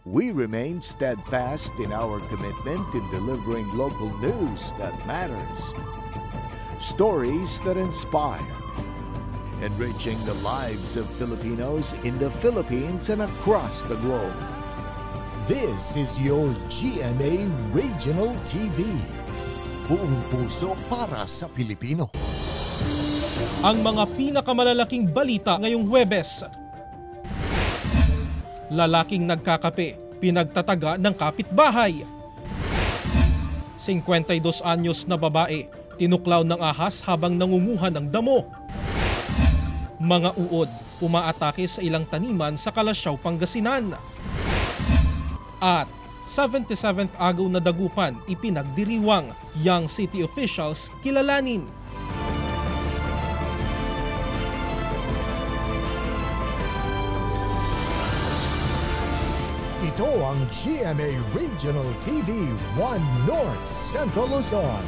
we remain steadfast in our commitment in delivering local news that matters. Stories that inspire. Enriching the lives of Filipinos in the Philippines and across the globe. This is your GMA Regional TV. Buong puso para sa Pilipino. Ang mga pinakamalalaking balita ngayong Huwebes. Lalaking nagkakape, pinagtataga ng kapitbahay. 52 anyos na babae, tinuklaw ng ahas habang nangunguha ng damo. Mga uod, umaatake sa ilang taniman sa Kalasyaw, Pangasinan. At 77th agaw na dagupan ipinagdiriwang, young city officials kilalanin. Ito ang GMA Regional TV 1 North Central Luzon.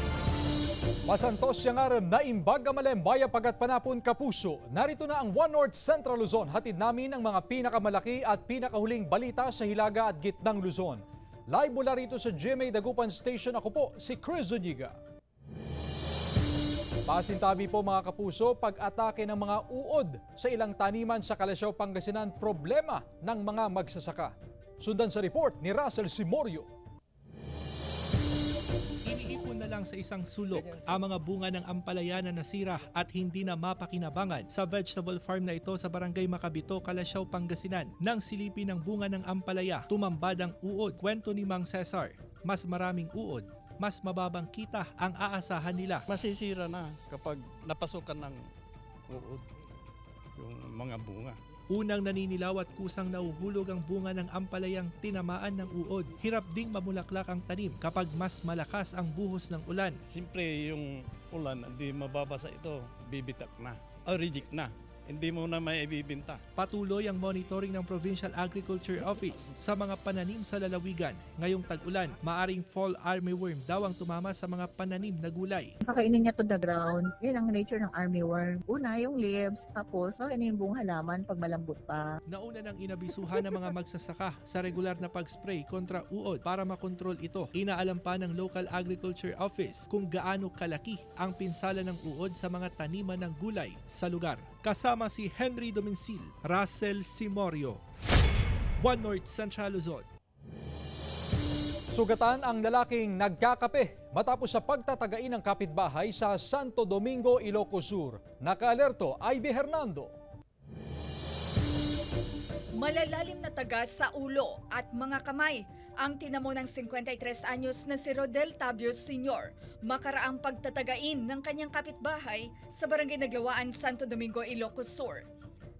Masantos yang araw na imbag Malembaya pagat panapon kapuso. Narito na ang One North Central Luzon. Hatid namin ang mga pinakamalaki at pinakahuling balita sa Hilaga at Gitnang Luzon. Live mula rito sa GMA Dagupan Station, ako po si Chris Zuniga. Pasintabi po mga kapuso, pag-atake ng mga uod sa ilang taniman sa Kalasyaw, Pangasinan, problema ng mga magsasaka. Sundan sa report ni Russell Simorio. Iniipon na lang sa isang sulok ang mga bunga ng ampalaya na nasira at hindi na mapakinabangan sa vegetable farm na ito sa Barangay Macabito, Kalasyaw, Pangasinan. Nang silipin ng bunga ng ampalaya, tumambad ang uod. Kwento ni Mang Cesar, mas maraming uod, mas mababang kita ang aasahan nila. Masisira na kapag napasukan ng uod yung mga bunga. Unang naninilaw at kusang nauhulog ang bunga ng ampalayang tinamaan ng uod. Hirap ding mamulaklak ang tanim kapag mas malakas ang buhos ng ulan. Siyempre yung ulan, hindi mababasa ito, bibitak na, o reject na. Hindi mo na may ibibinta. Patuloy ang monitoring ng Provincial Agriculture Office sa mga pananim sa lalawigan. Ngayong tag-ulan, maaring fall armyworm daw ang tumama sa mga pananim na gulay. Kakainin niya to the ground. Yan ang nature ng armyworm. Una, yung leaves, tapos kakainin yung buong halaman pag malambot pa. Nauna nang inabisuhan ng mga magsasaka sa regular na pag-spray kontra uod para makontrol ito. Inaalam pa ng Local Agriculture Office kung gaano kalaki ang pinsala ng uod sa mga taniman ng gulay sa lugar. Kasama si Henry Domencil, Russell Simorio, One North Central Luzon. Sugatan ang lalaking nagkakape matapos sa pagtatagain ng kapitbahay sa Santo Domingo, Ilocos Sur. Nakaalerto, Ivy Hernando. Malalalim na taga sa ulo at mga kamay ang tinamo ng 53 anyos na si Rodel Tabios Sr. makaraang pagtatagain ng kanyang kapitbahay sa Barangay Naglawaan, Santo Domingo, Ilocos Sur.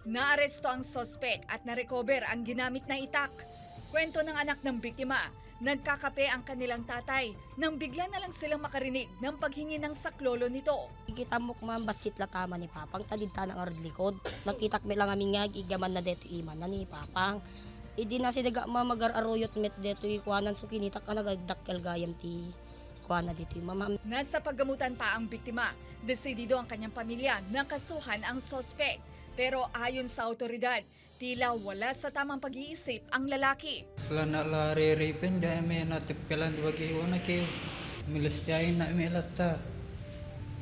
Naaresto ang sospek at narecover ang ginamit na itak. Kwento ng anak ng biktima, nagkakape ang kanilang tatay nang bigla na lang silang makarinig ng paghingi ng saklolo nito. Kita mo kumang basit la tama ni Papang, talita ng arad likod. Nakita kami lang aming ngag, igaman na deto iman na ni Papang. Idi na sinaga magar-aroyot met deto ikuanan so kinita ka nagdakkel gayam ti kuana dito mama. Nasa paggamutan pa ang biktima. Desidido ang kanyang pamilya na kasuhan ang sospek. Pero ayon sa autoridad, tila wala sa tamang pag-iisip ang lalaki. Selana la re-repen da me na tipelan bagi ona ke milas jay na melata.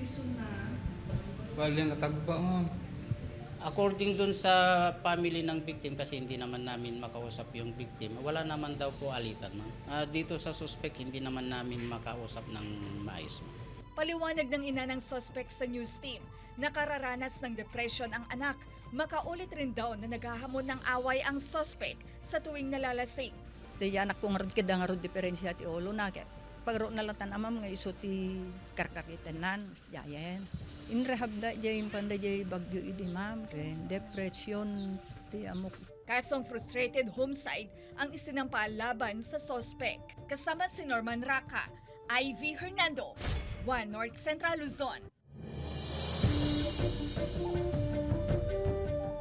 Isun na. Bali na tagba mo. According dun sa family ng victim, kasi hindi naman namin makausap yung victim, wala naman daw po alitan. Dito sa suspect, hindi naman namin makausap ng maayos. Paliwanag ng ina ng suspect sa news team, nakararanas ng depression ang anak. Makaulit rin daw na naghahamon ng away ang suspect sa tuwing nalalasing. Di anak ko ngarod kada ngarod diferensya ti olo na. Pagro na lang tanamam nga iso ti karkakitanan, siyayen. In rehab da jay panda jay bagyo idi ma'am, depression ti amok. Kasong frustrated homicide ang isinampa laban sa sospek. Kasama si Norman Raka, Ivy Hernando, One North Central Luzon.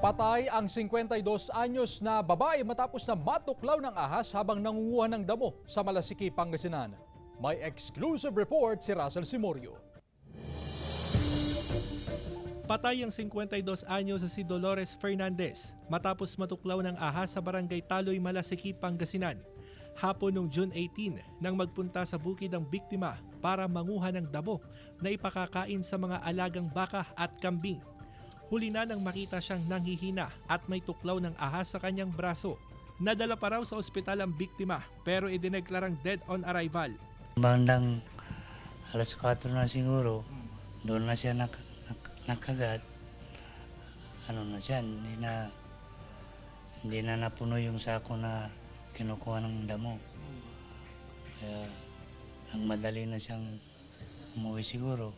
Patay ang 52 anyos na babae matapos na matuklaw ng ahas habang nangunguha ng damo sa Malasiki, Pangasinan. May exclusive report si Russell Simorio. Patay ang 52 anyos sa si Dolores Fernandez matapos matuklaw ng ahas sa barangay Taloy, Malasiki, Pangasinan. Hapon noong June 18 nang magpunta sa bukid ang biktima para manguha ng damo na ipakakain sa mga alagang baka at kambing. Huli na nang makita siyang nanghihina at may tuklaw ng ahas sa kanyang braso. Nadala pa raw sa ospital ang biktima pero idineklarang dead on arrival. Bandang alas 4 na siguro, doon na siya nakagat. Ano na siya, hindi na napuno yung sako na kinukuha ng damo. Kaya ang madali na siyang umuwi siguro.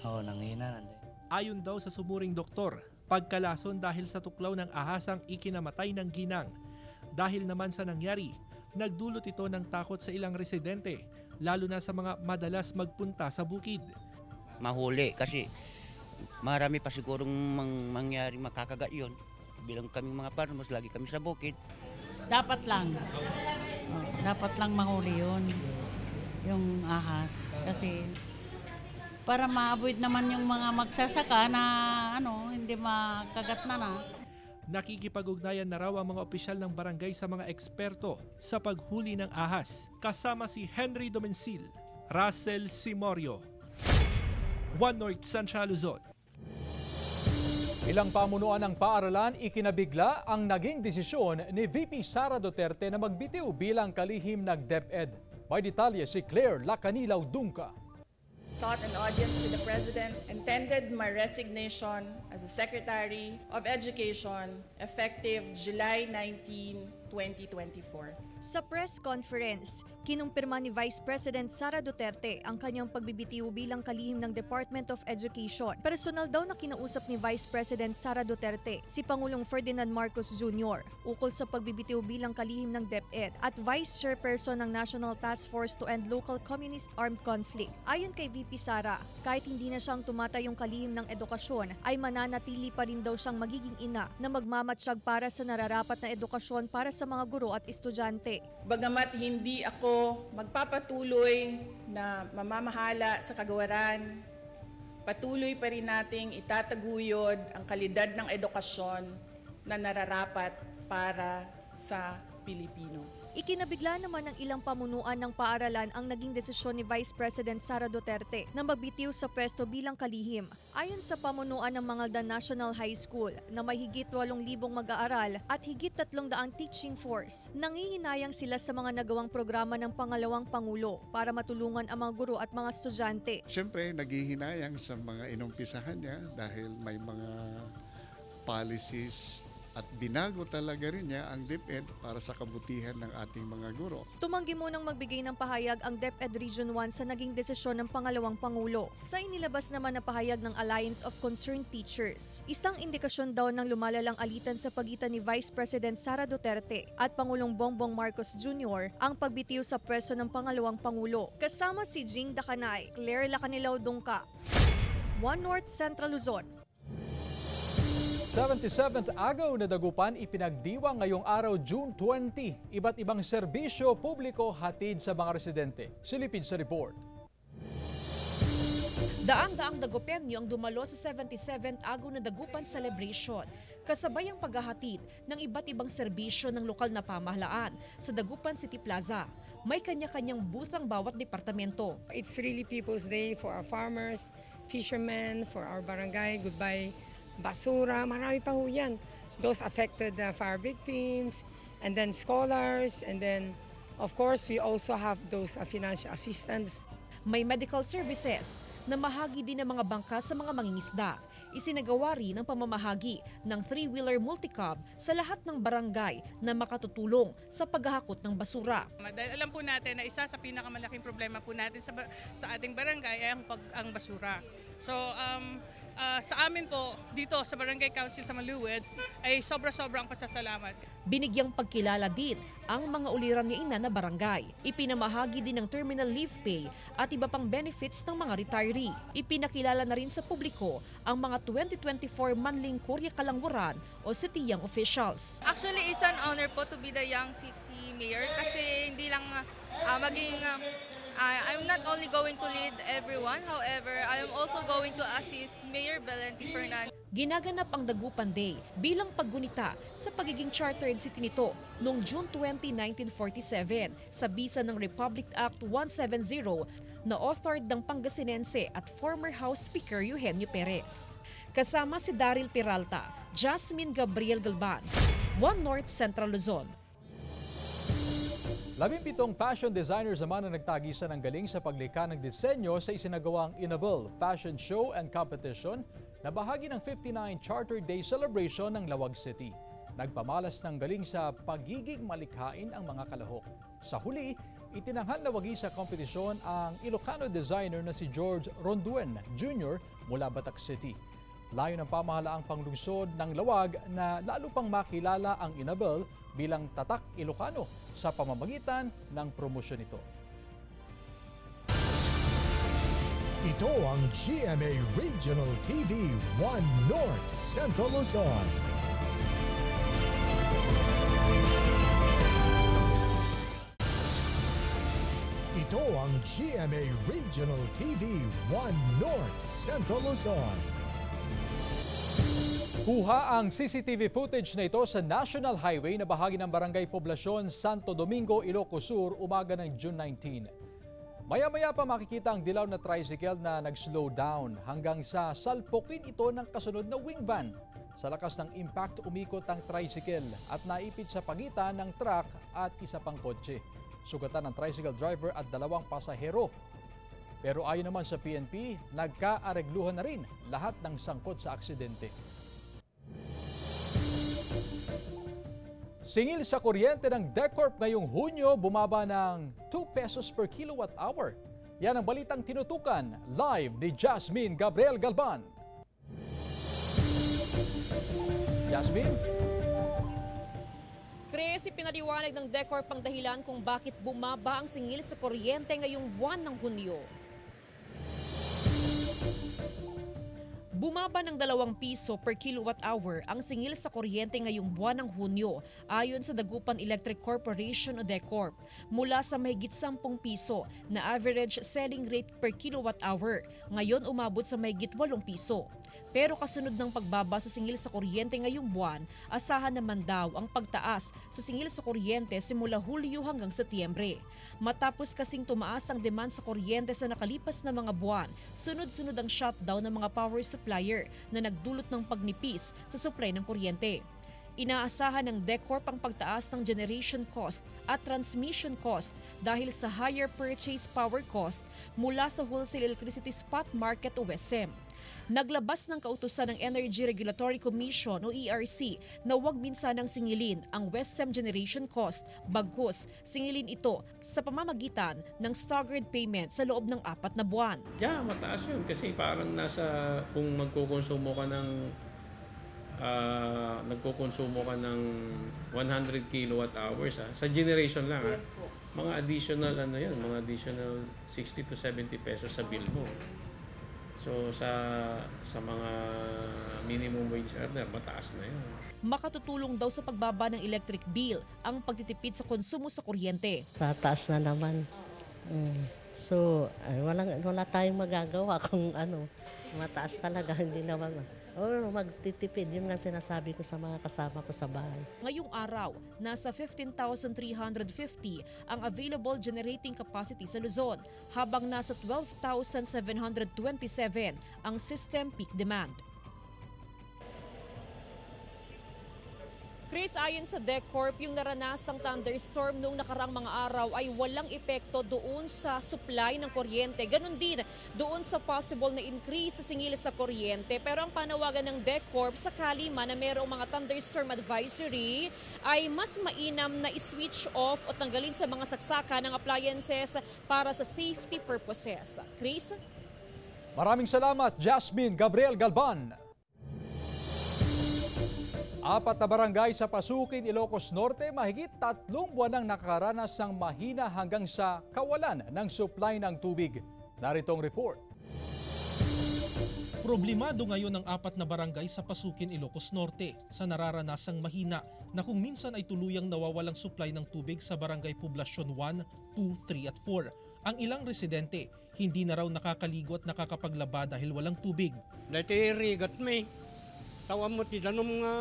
Oo, nanghina na. Ayon daw sa sumuring doktor, pagkalason dahil sa tuklaw ng ahasang ikinamatay ng ginang. Dahil naman sa nangyari, nagdulot ito ng takot sa ilang residente, lalo na sa mga madalas magpunta sa bukid. Mahuli kasi marami pa sigurong mangyari makakagat yun. Bilang kami mga farmers, lagi kami sa bukid. Dapat lang mahuli yun, yung ahas. Kasi para ma-avoid naman yung mga magsasaka na hindi makagat na. Nakikipag-ugnayan na raw ang mga opisyal ng barangay sa mga eksperto sa paghuli ng ahas. Kasama si Henry Domencil, Russell Simorio, One North Central Luzon. Ilang pamunuan ng paaralan ikinabigla ang naging desisyon ni VP Sara Duterte na magbitiw bilang kalihim ng DepEd. May detalye si Claire Lacanilaw Dungca. Sought an audience with the President and tendered my resignation as the Secretary of Education effective July 19, 2024. Sa press conference, kinumpirma ni Vice President Sara Duterte ang kanyang pagbibitiw bilang kalihim ng Department of Education. Personal daw na kinausap ni Vice President Sara Duterte si Pangulong Ferdinand Marcos Jr. ukol sa pagbibitiw bilang kalihim ng DepEd at Vice Chairperson ng National Task Force to End Local Communist Armed Conflict. Ayon kay VP Sara, kahit hindi na siyang tumatayong kalihim ng edukasyon, ay mananatili pa rin daw siyang magiging ina na magmamatsyag para sa nararapat na edukasyon para sa mga guro at estudyante. Bagamat hindi ako magpapatuloy na mamamahala sa kagawaran, patuloy pa rin nating itataguyod ang kalidad ng edukasyon na nararapat para sa Pilipino. Ikinabigla naman ng ilang pamunuan ng paaralan ang naging desisyon ni Vice President Sara Duterte na magbitiw sa pwesto bilang kalihim. Ayon sa pamunuan ng Mangaldan National High School na may higit 8,000 mag-aaral at higit 300 teaching force, nangihinayang sila sa mga nagawang programa ng pangalawang Pangulo para matulungan ang mga guro at mga estudyante. Siyempre, naghihinayang sa mga inumpisahan niya dahil may mga policies at binago talaga rin niya ang DepEd para sa kabutihan ng ating mga guro. Tumanggi munang magbigay ng pahayag ang DepEd Region 1 sa naging desisyon ng pangalawang Pangulo. Sa inilabas naman na pahayag ng Alliance of Concerned Teachers, isang indikasyon daw ng lumalalang alitan sa pagitan ni Vice President Sara Duterte at Pangulong Bongbong Marcos Jr. ang pagbitiw sa pwesto ng pangalawang Pangulo. Kasama si Jing Dacanay, Claire Lacanilaw Dungca, One North Central Luzon. 77th Agaw na Dagupan ipinagdiwang ngayong araw June 20. Iba't ibang serbisyo publiko hatid sa mga residente. Silipid sa report. Daang-daang Dagupenyo ang dumalo sa 77th Agaw na Dagupan Celebration. Kasabay ang paghahatid ng iba't ibang serbisyo ng lokal na pamahalaan sa Dagupan City Plaza. May kanya-kanyang booth ang bawat departamento. It's really People's Day for our farmers, fishermen, for our barangay, goodbye basura, marami pa ho yan. Those affected fire victims, and then scholars, and then of course we also have those financial assistance. May medical services na mahagi din ng mga bangka sa mga mangingisda. Isinagawa rin ang pamamahagi ng 3-wheeler multicab sa lahat ng barangay na makatutulong sa paghahakot ng basura. Dahil alam po natin na isa sa pinakamalaking problema po natin sa ating barangay ay ang basura. So sa amin po dito sa Barangay Council sa Maluwid ay sobra-sobrang pasasalamat. Binigyang pagkilala din ang mga uliran ni ina na barangay. Ipinamahagi din ng terminal leave pay at iba pang benefits ng mga retiree. Ipinakilala na rin sa publiko ang mga 2024 Manling Korya Kalangwaran o City Young Officials. Actually, it's an honor po to be the Young City Mayor kasi hindi lang I'm not only going to lead everyone, however, I am also going to assist Mayor Belen T. Fernandez. Ginaganap ang Dagupan Day bilang paggunita sa pagiging chartered city nito noong June 20, 1947 sa bisa ng Republic Act 170 na authored ng Pangasinense at former House Speaker Eugenio Perez. Kasama si Daryl Peralta, Jasmine Gabriel Galban, One North Central Luzon. 17 fashion designers naman ang nagtagisan ng galing sa paglikha ng disenyo sa isinagawang Inabel Fashion Show and Competition na bahagi ng 59 Charter Day celebration ng Lawag City. Nagpamalas ng galing sa pagiging malikhain ang mga kalahok. Sa huli, itinanghal na wagi sa kompetisyon ang Ilocano designer na si George Ronduen Jr. mula Batak City. Layo ng pamahalaang panglungsod ng Lawag na lalo pang makilala ang Inabel bilang tatak Ilocano sa pamamagitan ng promosyon nito. Ito ang GMA Regional TV 1 North Central Luzon. Ito ang GMA Regional TV 1 North Central Luzon. Kuha ang CCTV footage na ito sa National Highway na bahagi ng Barangay Poblacion, Santo Domingo, Ilocos Sur, umaga ng June 19. Maya-maya pa makikita ang dilaw na tricycle na nag-slow down hanggang sa salpukin ito ng kasunod na wing van. Sa lakas ng impact, umikot ang tricycle at naipit sa pagitan ng truck at isa pang kotse. Sugatan ng tricycle driver at 2 pasahero. Pero ayon naman sa PNP, nagkaaregluhan na rin lahat ng sangkot sa aksidente. Singil sa kuryente ng DECORP ngayong Hunyo bumaba ng 2 pesos per kilowatt hour. Yan ang balitang tinutukan live ni Jasmine Gabriel Galban. Jasmine? Chris, ipinaliwanag ng DECORP ang dahilan kung bakit bumaba ang singil sa kuryente ngayong buwan ng Hunyo. Bumaba ng 2 piso per kilowatt hour ang singil sa kuryente ngayong buwan ng Hunyo ayon sa Dagupan Electric Corporation o DECORP mula sa mahigit 10 piso na average selling rate per kilowatt hour. Ngayon umabot sa mahigit 8 piso. Pero kasunod ng pagbaba sa singil sa kuryente ngayong buwan, asahan naman daw ang pagtaas sa singil sa kuryente simula Hulyo hanggang Setyembre. Matapos kasing tumaas ang demand sa kuryente sa nakalipas na mga buwan, sunod-sunod ang shutdown ng mga power supplier na nagdulot ng pagnipis sa supply ng kuryente. Inaasahan ng DECORP ang pagtaas ng generation cost at transmission cost dahil sa higher purchase power cost mula sa Wholesale Electricity Spot Market o WESM. Naglabas ng kautusan ng Energy Regulatory Commission o ERC na huwag minsanang singilin ang WESM generation cost, bagkus singilin ito sa pamamagitan ng staggered payment sa loob ng 4 na buwan. Yeah, mataas yun kasi parang nasa kung magkukonsumo ka ng 100 kilowatt hours sa generation lang mga additional mga additional 60 to 70 pesos sa bill mo. So sa mga minimum wage earner, mataas na yun. Makatutulong daw sa pagbaba ng electric bill ang pagtitipid sa konsumo sa kuryente. Tataas na naman. So, wala tayong magagawa kung mataas talaga, hindi naman. Magtitipid, yun nga sinasabi ko sa mga kasama ko sa bahay. Ngayong araw, nasa 15,350 ang available generating capacity sa Luzon, habang nasa 12,727 ang system peak demand. Chris, ayon sa DECORP, yung naranasang thunderstorm noong nakarang mga araw ay walang epekto doon sa supply ng kuryente. Ganon din doon sa possible na increase sa singil sa kuryente. Pero ang panawagan ng DECORP, sakali man na mayroong mga thunderstorm advisory, ay mas mainam na i-switch off o tanggalin sa mga saksaka ng appliances para sa safety purposes. Chris? Maraming salamat, Jasmine Gabriel Galban. 4 na barangay sa Pasukin, Ilocos Norte, mahigit 3 buwan nang nakakaranas ng mahina hanggang sa kawalan ng supply ng tubig. Narito ang report. Problemado ngayon ang 4 na barangay sa Pasukin, Ilocos Norte sa nararanasang mahina na kung minsan ay tuluyang nawawalang supply ng tubig sa barangay Poblasyon 1, 2, 3 at 4. Ang ilang residente hindi na raw nakakaligo at nakakapaglaba dahil walang tubig. Dati irigat may. Tawa mo ti danom nga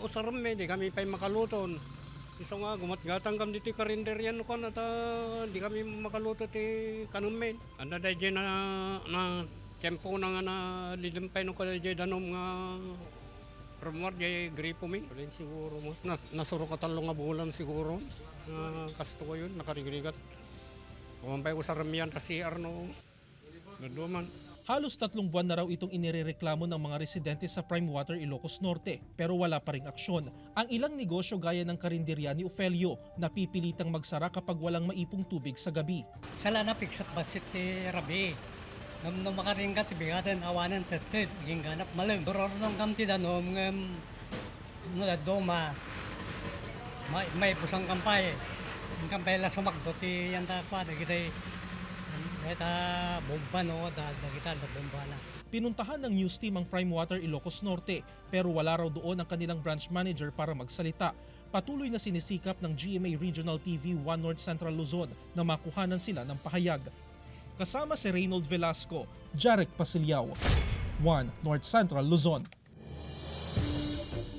usaram may, di kami pa'y makaluton. Isa nga gumatgatang kam dito karinder yan ko na di kami makaluto ti kanum may. Anda dahil na tempo na nga na lilimpay nung kada dyan danom nga rumor dyan gripo mi. Wala siguro mo. Nasuro ka talong nga bulan siguro. Kasto ko yun, nakarigrigat. Kumampay ko sa ramiyan sa CR no. Naduman. Halos 3 buwan na raw itong inirereklamo ng mga residente sa Prime Water, Ilocos Norte pero wala pa ring aksyon. Ang ilang negosyo gaya ng karinderya ni Ofelio napipilitang magsara kapag walang maipong tubig sa gabi. Sala na piksat basit ti Rabi. Nung makaringgat, bigatan awanan tetid, maging ganap malam. Doror nung kamti danom, doma, may pusang kampay. Ang kampay la sumakdo, ti yan pa, kita bomba no, kita bomba na. Pinuntahan ng news team ang Prime Water Ilocos Norte pero wala raw doon ang kanilang branch manager para magsalita. Patuloy na sinisikap ng GMA Regional TV 1 North Central Luzon na makuhanan sila ng pahayag. Kasama si Reynold Velasco, Jarek Pasilyao, 1 North Central Luzon.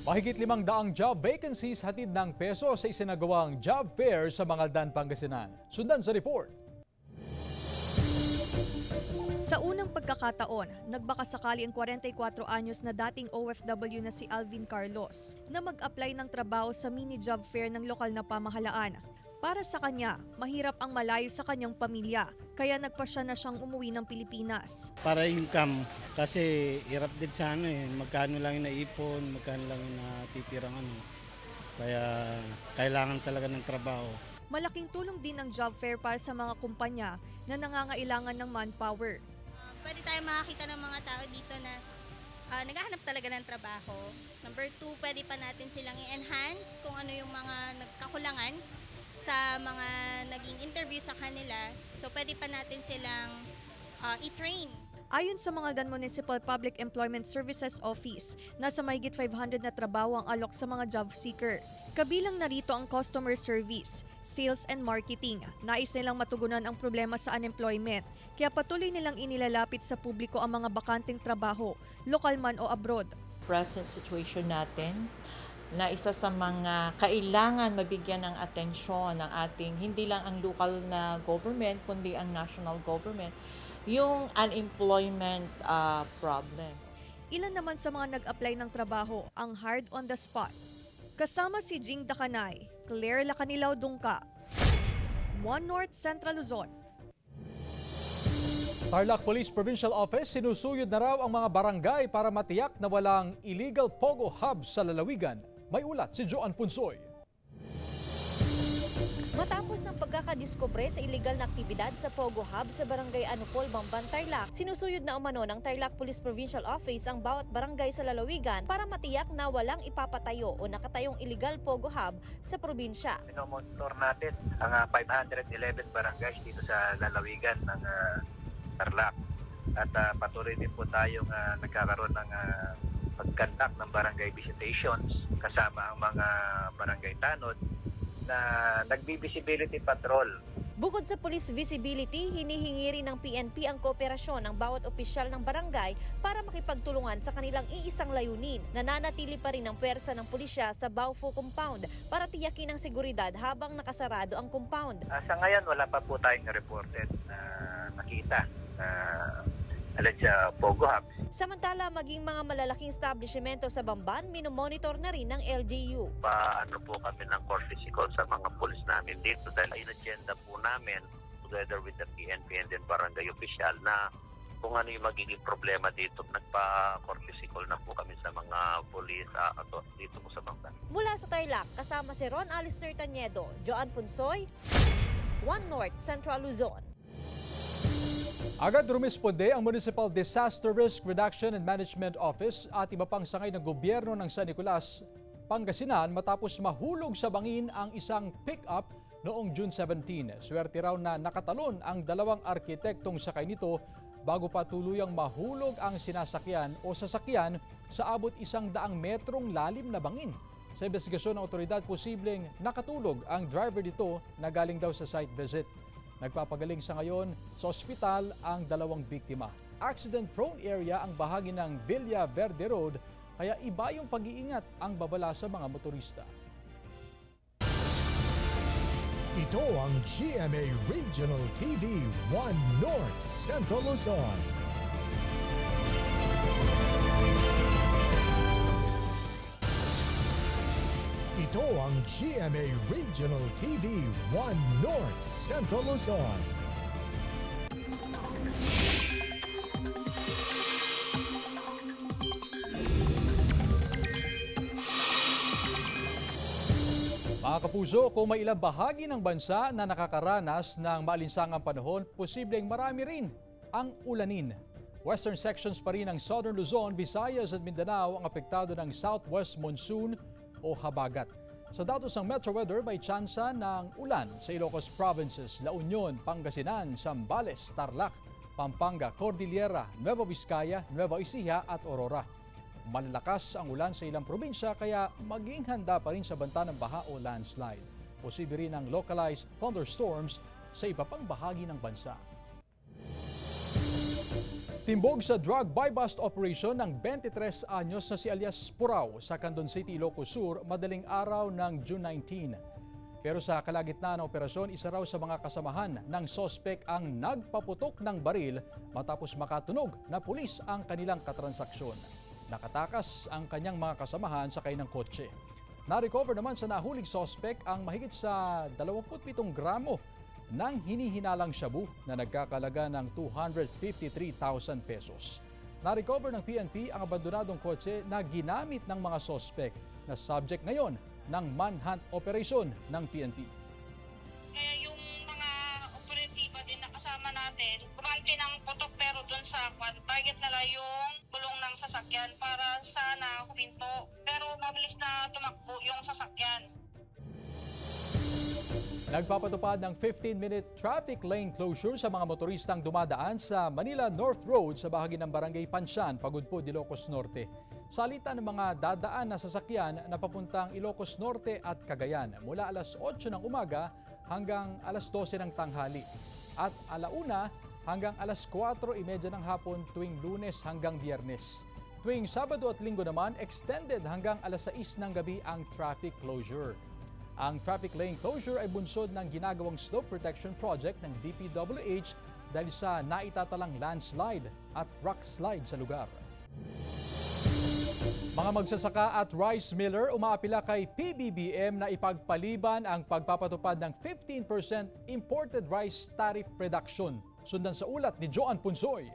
Mahigit 500 job vacancies hatid ng peso sa isinagawang job fair sa Mangaldan, Pangasinan. Sundan sa report. Sa unang pagkakataon, nagbakasakali ang 44 anyos na dating OFW na si Alvin Carlos na mag-apply ng trabaho sa mini job fair ng lokal na pamahalaan. Para sa kanya, mahirap ang malayo sa kanyang pamilya, kaya nagpasya na siyang umuwi ng Pilipinas. Para income, kasi hirap din sa magkano lang yung naipon, magkano lang yung natitirang Kaya kailangan talaga ng trabaho. Malaking tulong din ang job fair para sa mga kumpanya na nangangailangan ng manpower. Pwede tayo makakita ng mga tao dito na naghahanap talaga ng trabaho. Number 2, pwede pa natin silang i-enhance kung ano yung mga nagkakulangan sa mga naging interview sa kanila. So pwede pa natin silang i-train. Ayon sa Mangaldan Municipal Public Employment Services Office, nasa mahigit 500 na trabaho ang alok sa mga job seeker. Kabilang narito ang customer service, sales and marketing. Nais nilang matugunan ang problema sa unemployment, kaya patuloy nilang inilalapit sa publiko ang mga bakanteng trabaho, lokal man o abroad. Present situation natin na isa sa mga kailangan mabigyan ng atensyon ng ating hindi lang ang local na government kundi ang national government, yung unemployment problem. Ilan naman sa mga nag-apply ng trabaho ang hard on the spot. Kasama si Jing Dakanay, Claire Lacanilaw Dungka, 1 North Central Luzon. Tarlac Police Provincial Office sinusuyod na raw ang mga barangay para matiyak na walang illegal pogo hub sa lalawigan. May ulat si Joan Punsoy. Matapos ang pagkakadiskubre sa illegal na aktibidad sa Pogo Hub sa Barangay Anupol, Bamban, Tarlac, sinusuyod na umano ng Tarlac Police Provincial Office ang bawat barangay sa lalawigan para matiyak na walang ipapatayo o nakatayong illegal Pogo Hub sa probinsya. Minomonitor natin ang 511 barangays dito sa lalawigan ng Tarlac at patuloy din po tayong nagkakaroon ng pag-conduct ng barangay visitations kasama ang mga barangay tanod na nagbi-visibility patrol. Bukod sa police visibility, hinihingi rin ng PNP ang kooperasyon ng bawat opisyal ng barangay para makipagtulungan sa kanilang iisang layunin. Nananatili pa rin ang pwersa ng pulisya sa Baufo Compound para tiyakin ang seguridad habang nakasarado ang compound. Sa ngayon, wala pa po tayong reported na nakita alleged Pogo Hubs. Samantala, maging mga malalaking establishmento sa Bamban, minomonitor na rin ng LGU. Paano po kami ng court physical sa mga pulis namin dito dahil ay agenda po namin together with the PNP and then barangay official na kung ano yung magiging problema dito. Nagpa-court physical na po kami sa mga pulis dito po sa Bamban. Mula sa Tarlac, kasama si Ron Alistair Taniedo, Joan Punsoy, 1 North Central Luzon. Agad rumisponde ang Municipal Disaster Risk Reduction and Management Office at iba pang sangay ng gobyerno ng San Nicolas, Pangasinan matapos mahulog sa bangin ang isang pick-up noong June 17. Swerte raw na nakatalon ang 2 arkitektong sakay nito bago pa tuluyang mahulog ang sinasakyan o sasakyan sa abot 100 metrong lalim na bangin. Sa investigasyon ng otoridad, posibleng nakatulog ang driver dito na galing daw sa site visit. Nagpapagaling sa ngayon sa ospital ang 2 biktima. Accident-prone area ang bahagi ng Villa Verde Road, kaya iba yung pag-iingat ang babala sa mga motorista. Ito ang GMA Regional TV 1 North Central Luzon. Ito ang GMA Regional TV 1 North Central Luzon. Mga kapuso, kung may ilang bahagi ng bansa na nakakaranas ng maalinsangang panahon, posibleng marami rin ang ulanin. Western sections pa rin ng Southern Luzon, Visayas at Mindanao ang apektado ng southwest monsoon o habagat. Sa datos ng Metro Weather, may tsansa ng ulan sa Ilocos Provinces, La Union, Pangasinan, Zambales, Tarlac, Pampanga, Cordillera, Nueva Vizcaya, Nueva Ecija at Aurora. Malalakas ang ulan sa ilang probinsya kaya maging handa pa rin sa banta ng baha o landslide. Posible rin ang localized thunderstorms sa iba pang bahagi ng bansa. Timbog sa drug buy-bust operation ng 23 anyos na si alias Purao sa Candon City, Ilocos Sur, madaling araw ng June 19. Pero sa kalagitnaan ng operasyon, isa raw sa mga kasamahan ng sospek ang nagpaputok ng baril matapos makatunog na pulis ang kanilang katransaksyon. Nakatakas ang kanyang mga kasamahan sa kanilang kotse. Na-recover naman sa nahuling sospek ang mahigit sa 27 gramo ng hinihinalang shabu na nagkakalaga ng 253,000 pesos. Na-recover ng PNP ang abandonadong kotse na ginamit ng mga sospek na subject ngayon ng manhunt operation ng PNP. Kaya yung mga operatiba din na kasama natin, kumante ng putok pero dun sa target nila yung gulong ng sasakyan para sana huminto. Pero mabilis na tumakbo yung sasakyan. Nagpapatupad ng 15-minute traffic lane closure sa mga motoristang dumadaan sa Manila North Road sa bahagi ng Barangay Pansyan, Pagudpud, Ilocos Norte. Salita ng mga dadaan na sasakyan na papuntang Ilocos Norte at Cagayan mula alas 8 ng umaga hanggang alas 12 ng tanghali at alauna hanggang alas 4:30 ng hapon tuwing Lunes hanggang Biyernes. Tuwing Sabado at Linggo naman, extended hanggang alas 6 ng gabi ang traffic closure. Ang traffic lane closure ay bunsod ng ginagawang slope protection project ng DPWH dahil sa naitatalang landslide at rock slide sa lugar. Mga magsasaka at rice miller umaapila kay PBBM na ipagpaliban ang pagpapatupad ng 15% imported rice tariff reduction. Sundan sa ulat ni Joan Punsoy.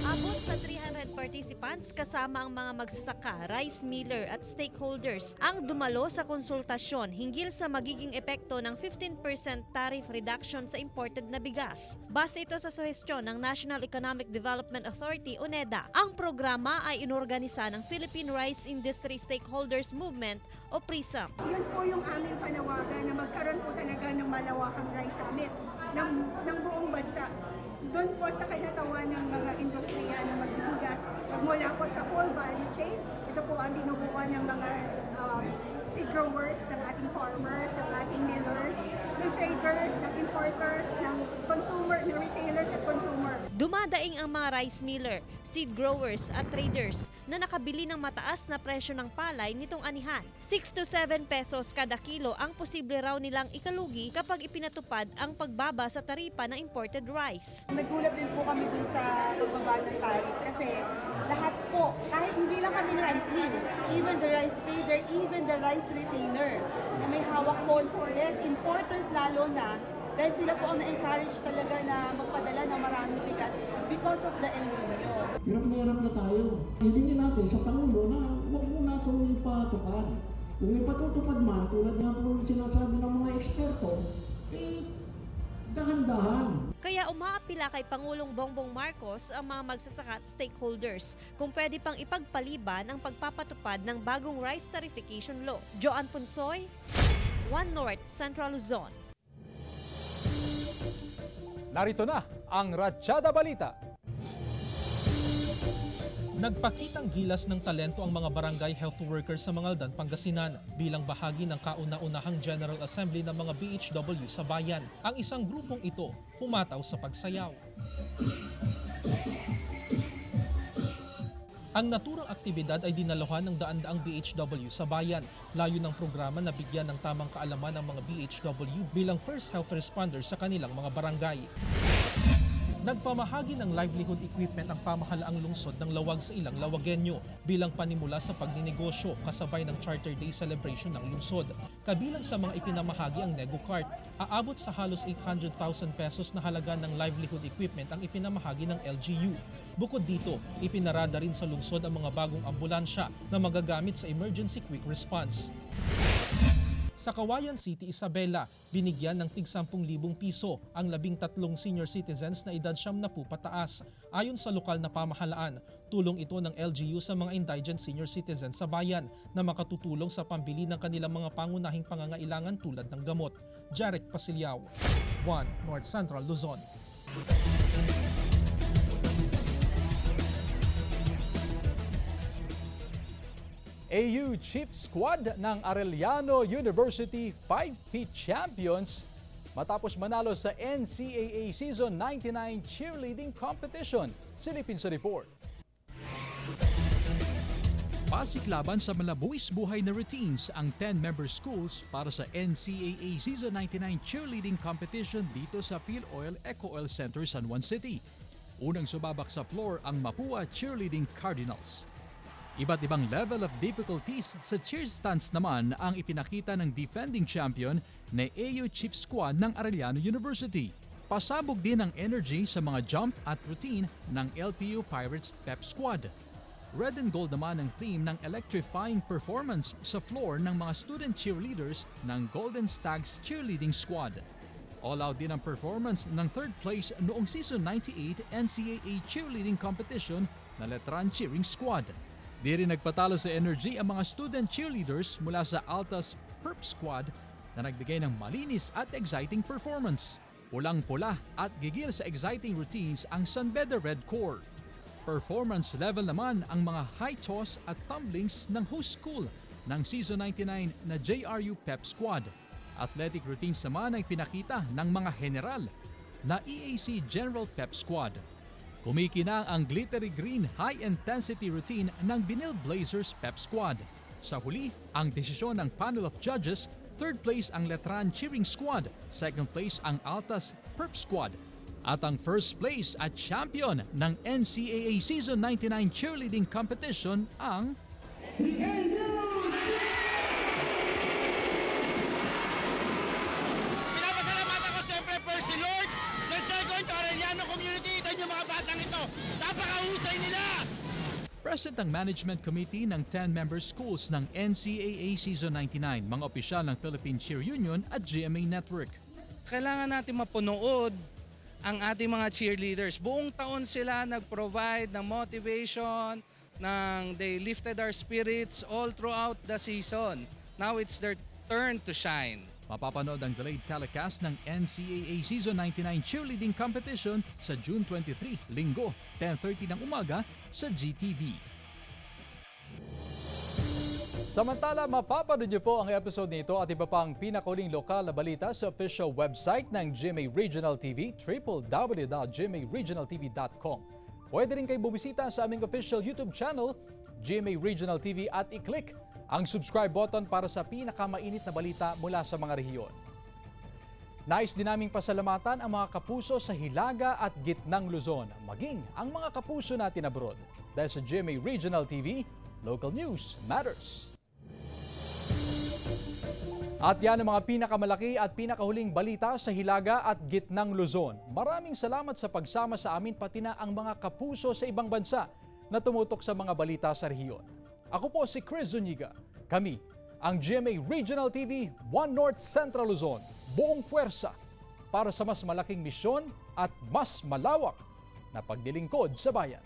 Abot sa 300 participants kasama ang mga magsasaka, rice miller at stakeholders ang dumalo sa konsultasyon hinggil sa magiging epekto ng 15% tariff reduction sa imported na bigas. Base ito sa suhestyon ng National Economic Development Authority o NEDA. Ang programa ay inorganisa ng Philippine Rice Industry Stakeholders Movement o PRISM. Yun po yung aming panawagan na magkaroon po talaga ng malawakang rice summit ng buong bansa. Doon po sa kinatawan ng mga industriya na magbibigas, magmula po sa whole value chain. Ito po ang binubuo ng mga seed growers, ng ating farmers, ng ating millers, ng traders, ng importers, ng consumer, ng retailers at consumer. Dumadaing ang mga rice miller, seed growers at traders na nakabili ng mataas na presyo ng palay nitong anihan. 6 to 7 pesos kada kilo ang posible raw nilang ikalugi kapag ipinatupad ang pagbaba sa taripa ng imported rice. Nagulat din po kami dun sa pagbaba ng tariff kasi lahat po, kahit hindi lang kami ng rice mill, even the rice trader, even the rice retailer na may hawak po, yes, importers lalo na, dahil sila po ang na-encourage talaga na magpadala ng maraming bigas because of the El Nino. Hirap na hirap na tayo. Hilingin natin sa Pangulo na huwag muna itong ipatupad. Kung ipatutupad man, tulad nga po sinasabi ng mga eksperto, dahan-dahan. Kaya umaapila kay Pangulong Bongbong Marcos ang mga magsasaka at stakeholders kung pwede pang ipagpaliban ang pagpapatupad ng bagong rice tarification law. Joan Punsoy, 1 North Central Luzon. Narito na ang Ratsyada Balita. Nagpakitang gilas ng talento ang mga barangay health workers sa Mangaldan, Pangasinan bilang bahagi ng kauna-unahang General Assembly ng mga BHW sa bayan. Ang isang grupong ito humataw sa pagsayaw. Ang naturang aktibidad ay dinaluhan ng daan-daang BHW sa bayan. Layo ng programa na bigyan ng tamang kaalaman ng mga BHW bilang first health responders sa kanilang mga barangay. Nagpamahagi ng livelihood equipment ang pamahalaang lungsod ng Lawag sa ilang Lawagenyo bilang panimula sa pagninegosyo kasabay ng Charter Day celebration ng lungsod. Kabilang sa mga ipinamahagi ang Nego Cart. Aabot sa halos 800,000 pesos na halaga ng livelihood equipment ang ipinamahagi ng LGU. Bukod dito, ipinarada rin sa lungsod ang mga bagong ambulansya na magagamit sa emergency quick response. Sa Kawayan City, Isabela, binigyan ng tig 10,000 piso ang 13 senior citizens na edad 70 pataas. Ayon sa lokal na pamahalaan, tulong ito ng LGU sa mga indigent senior citizens sa bayan na makatutulong sa pambili ng kanilang mga pangunahing pangangailangan tulad ng gamot. Jarek Pasilyao, 1 North Central Luzon. AU Chief Squad ng Arellano University 5P Champions matapos manalo sa NCAA Season 99 Cheerleading Competition. Silipin sa report. Pasiklaban sa malabuis buhay na routines ang 10-member schools para sa NCAA Season 99 Cheerleading Competition dito sa PhilOil Eco Oil Center, San Juan City. Unang sumabak sa floor ang Mapua Cheerleading Cardinals. Iba't ibang level of difficulties sa cheer stance naman ang ipinakita ng defending champion na AU Chief Squad ng Arellano University. Pasabog din ang energy sa mga jump at routine ng LPU Pirates Pep Squad. Red and gold naman ang theme ng electrifying performance sa floor ng mga student cheerleaders ng Golden Stags Cheerleading Squad. All out din ang performance ng third place noong Season 98 NCAA Cheerleading Competition na Letran Cheering Squad. Di rin nagpatalo sa energy ang mga student cheerleaders mula sa Altas Perp Squad na nagbigay ng malinis at exciting performance. Pulang-pula at gigil sa exciting routines ang San Beda Red Corps. Performance level naman ang mga high toss at tumblings ng host school ng Season 99 na JRU Pep Squad. Athletic routines naman ay pinakita ng mga general na EAC General Pep Squad. Kumikinang ang glittery green high-intensity routine ng Binil Blazers Pep Squad. Sa huli, ang desisyon ng panel of judges, third place ang Letran Cheering Squad, second place ang Altas Perp Squad, at ang first place at champion ng NCAA Season 99 Cheerleading Competition ang Pinapasalamatan ko siyempre first si Lord, then second to Arellano community, then yung mga batang ito. Napakahusay nila! Present ang Management Committee ng 10-member schools ng NCAA Season 99, mga opisyal ng Philippine Cheer Union at GMA Network. Kailangan natin mapunood ang ating mga cheerleaders. Buong taon sila nag-provide ng motivation, they lifted our spirits all throughout the season. Now it's their turn to shine. Mapapanood ang delayed telecast ng NCAA Season 99 Cheerleading Competition sa June 23, Linggo, 10:30 ng umaga sa GTV. Samantala, mapapanood niyo po ang episode nito at iba pang pinakahuling lokal na balita sa official website ng GMA Regional TV, www.gmaregionaltv.com. Pwede rin kayo bumisita sa aming official YouTube channel, GMA Regional TV, at i-click ang subscribe button para sa pinakamainit na balita mula sa mga rehiyon. Nais din naming pasalamatan ang mga kapuso sa Hilaga at Gitnang Luzon, maging ang mga kapuso natin abroad. Dahil sa GMA Regional TV, local news matters. At yan ang mga pinakamalaki at pinakahuling balita sa Hilaga at Gitnang Luzon. Maraming salamat sa pagsama sa amin pati na ang mga kapuso sa ibang bansa na tumutok sa mga balita sa rehiyon. Ako po si Chris Zuniga. Kami ang GMA Regional TV 1 North Central Luzon. Buong puwersa para sa mas malaking misyon at mas malawak na pagdilingkod sa bayan.